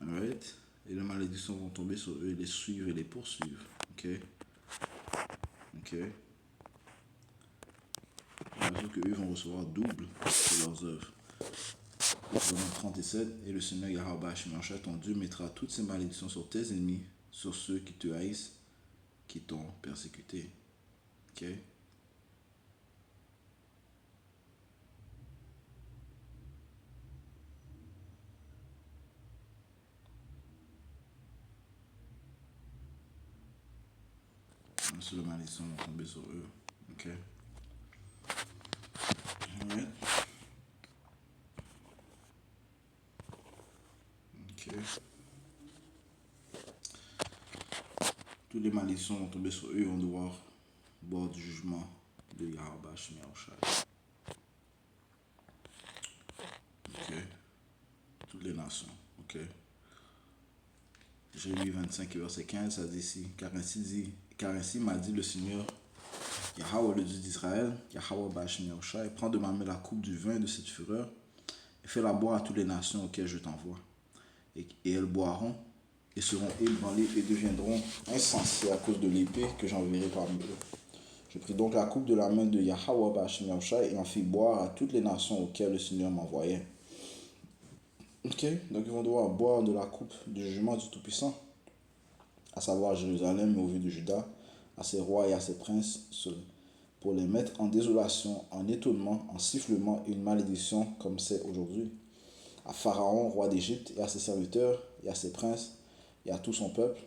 Alright? Et les malédictions vont tomber sur eux, les suivre et les poursuivre. Ok? Ok? Parce qu'eux vont recevoir double de leurs œuvres. Verset 37, et le Seigneur Yahweh Shemashah, ton Dieu, mettra toutes ces malédictions sur tes ennemis, sur ceux qui te haïssent, qui t'ont persécuté. Ok? Sur les malédictions vont tomber sur eux. Ok? Alright? Ok? Toutes les malédictions vont tomber sur eux et vont devoir boire du jugement de Yahweh Shemashah. Ok? Toutes les nations. Ok? Jérémie 25, verset 15, ça dit ici, car ainsi m'a dit le Seigneur, Yahweh le Dieu d'Israël, Yahweh Bashim Yahushua, prends de ma main la coupe du vin de cette fureur, et fais-la boire à toutes les nations auxquelles je t'envoie. Et elles boiront, et seront ébranlées, et deviendront insensées à cause de l'épée que j'enverrai parmi eux. Je pris donc la coupe de la main de Yahweh Bashim Yahushua, et en fis boire à toutes les nations auxquelles le Seigneur m'envoyait. Ok, donc ils vont devoir boire de la coupe du jugement du Tout-Puissant, à savoir Jérusalem et au vu de Juda, à ses rois et à ses princes, pour les mettre en désolation, en étonnement, en sifflement et une malédiction comme c'est aujourd'hui. à Pharaon, roi d'Égypte, et à ses serviteurs, et à ses princes, et à tout son peuple,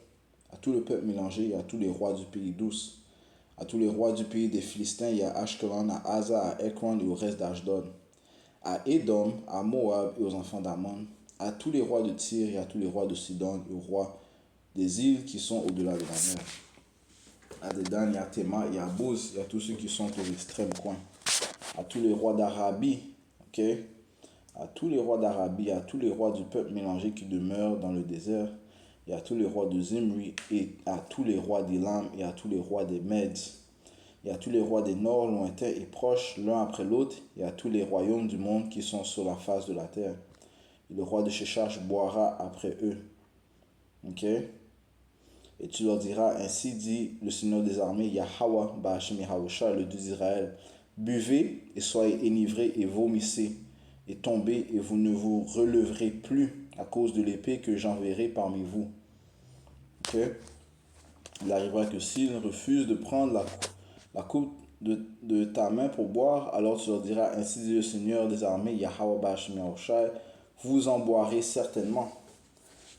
à tout le peuple mélangé, et à tous les rois du pays d'Ous, à tous les rois du pays des Philistins, et à Ashkelon, à Asa, à Ekron, et au reste d'Ashdod, à Édom, à Moab, et aux enfants d'Ammon, à tous les rois de Tyr, et à tous les rois de Sidon, et aux rois des îles qui sont au-delà de la mer, à Dédan, et à Théma, et à Bouz, et à tous ceux qui sont aux extrêmes coins, à tous les rois d'Arabie, ok, à tous les rois d'Arabie, à tous les rois du peuple mélangé qui demeure dans le désert, et à tous les rois de Zimri, et à tous les rois d'Élam, et à tous les rois des Mèdes, et à tous les rois des nords, lointains et proches, l'un après l'autre, et à tous les royaumes du monde qui sont sur la face de la terre. Et le roi de Sheshach boira après eux. Ok? Et tu leur diras, ainsi dit le Seigneur des armées, Yahweh, Ba'ashem Yahawashah, le Dieu d'Israël, buvez et soyez enivrés et vomissez, et tombez et vous ne vous releverez plus à cause de l'épée que j'enverrai parmi vous. Ok? Il arrivera que s'ils refusent de prendre la coupe de ta main pour boire, alors tu leur diras, ainsi dit le Seigneur des armées, Yahweh Ba'ashem Yahawashah, vous en boirez certainement.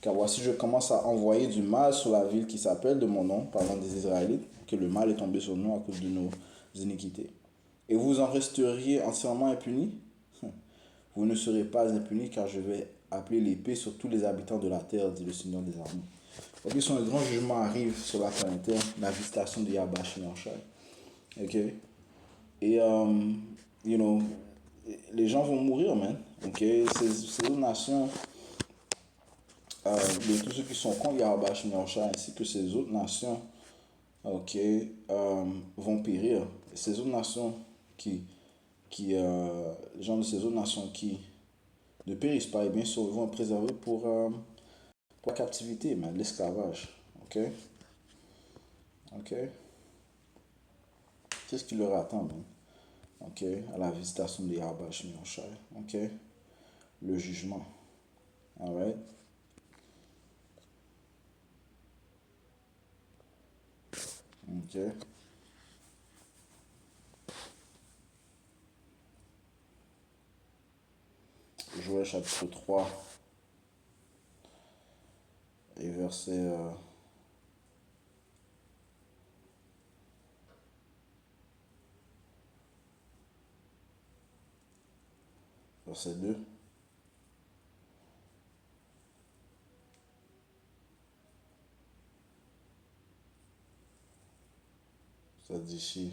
Car voici, je commence à envoyer du mal sur la ville qui s'appelle de mon nom, parlant des Israélites, que le mal est tombé sur nous à cause de nos iniquités. Et vous en resteriez entièrement impunis? Vous ne serez pas impunis, car je vais appeler l'épée sur tous les habitants de la terre, dit le Seigneur des armées. Ok, son grand jugement arrive sur la terre, la visitation de Yahweh Shemashai. Ok? Et, you know, les gens vont mourir, man. Ok? Ces autres nations, de tous ceux qui sont contre Yahweh Shemashai, ainsi que ces autres nations, ok, vont périr. Et ces autres nations les gens de ces autres nations qui ne périssent pas, et bien sûr, ils vont être préservés pour la captivité, mais l'esclavage. Ok? Ok? C'est ce qui leur attend, man. Ok? À la visitation de Yahweh Shemashai. Ok? Le jugement. Alright? Ok? Joël chapitre 3 et verset 2. Ça dit ici,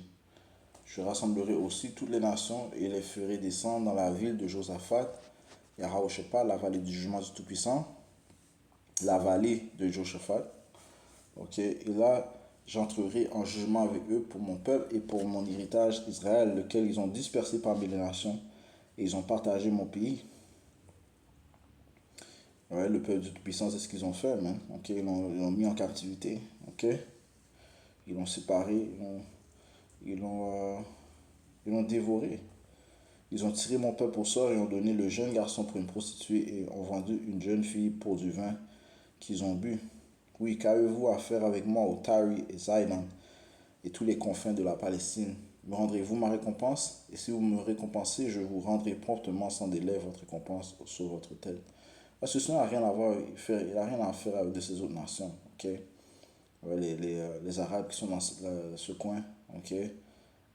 je rassemblerai aussi toutes les nations et les ferai descendre dans la ville de Josaphat, et à Haoshepa, la vallée du jugement du Tout-Puissant, la vallée de Josaphat. Ok, et là, j'entrerai en jugement avec eux pour mon peuple et pour mon héritage Israël, lequel ils ont dispersé parmi les nations, et ils ont partagé mon pays. Ouais, le peuple du Tout-Puissant, c'est ce qu'ils ont fait, man. Ok, ils l'ont mis en captivité. Ok, ils l'ont séparé, ils l'ont dévoré. Ils ont tiré mon peuple au sort et ont donné le jeune garçon pour une prostituée et ont vendu une jeune fille pour du vin qu'ils ont bu. Oui, qu'avez-vous à faire avec moi au Tari et Zaidan et tous les confins de la Palestine? Me rendrez-vous ma récompense? Et si vous me récompensez, je vous rendrai promptement sans délai votre récompense sur votre tête. Parce que cela n'a rien à voir, il n'a rien à faire avec de ces autres nations, ok? Ouais, les Arabes qui sont dans ce coin, ok?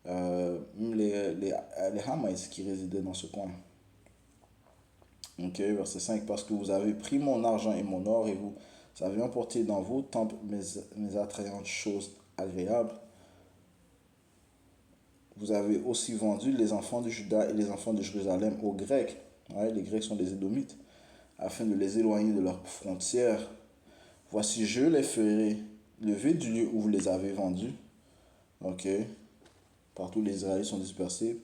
Même les Hamites qui résidaient dans ce coin. Ok, verset 5, parce que vous avez pris mon argent et mon or et vous avez emporté dans vos temples mes attrayantes choses agréables. Vous avez aussi vendu les enfants de Juda et les enfants de Jérusalem aux Grecs. Ouais, les Grecs sont des Édomites, afin de les éloigner de leurs frontières. Voici, je les ferai lever du lieu où vous les avez vendus. Ok, partout les Israélites sont dispersés,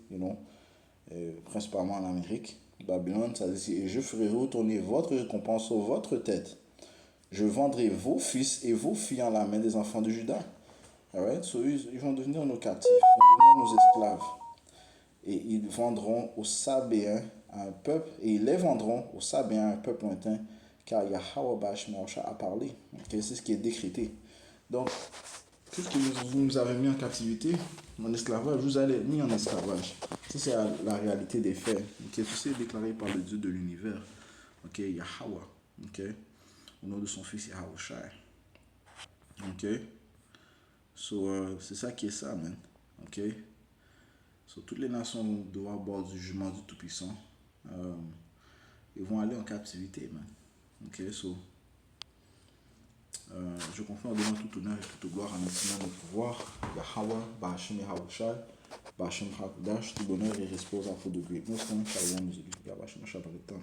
principalement en Amérique. Babylone, ça dit, et je ferai retourner votre récompense sur votre tête. Je vendrai vos fils et vos filles en la main des enfants de Juda. Alright? So, ils vont devenir nos captifs, ils vont devenir nos esclaves. Et ils vendront aux Sabéens à un peuple, et ils les vendront aux Sabéens à un peuple lointain, car Yahweh Bashmaosha a parlé. Okay? C'est ce qui est décrété. Donc, tout ce que vous nous avez mis en captivité, en esclavage, vous allez être mis en esclavage. Ça, c'est la réalité des faits. Okay? Ceci est déclaré par le Dieu de l'univers. Ok, Yahweh. Ok, au nom de son fils Yahushai. Ok, so, c'est ça qui est ça, man. Ok, so, toutes les nations vont devoir boire du jugement du Tout-Puissant. Ils vont aller en captivité, man. Ok, so, je confie en donnant tout honneur et toute gloire à notre nom de pouvoir. Yahweh, Bahashem Yahushai, Bahashem Hakudash, tout bonheur et repose en feu de greatness. Shalom, Yahweh, Shabbat.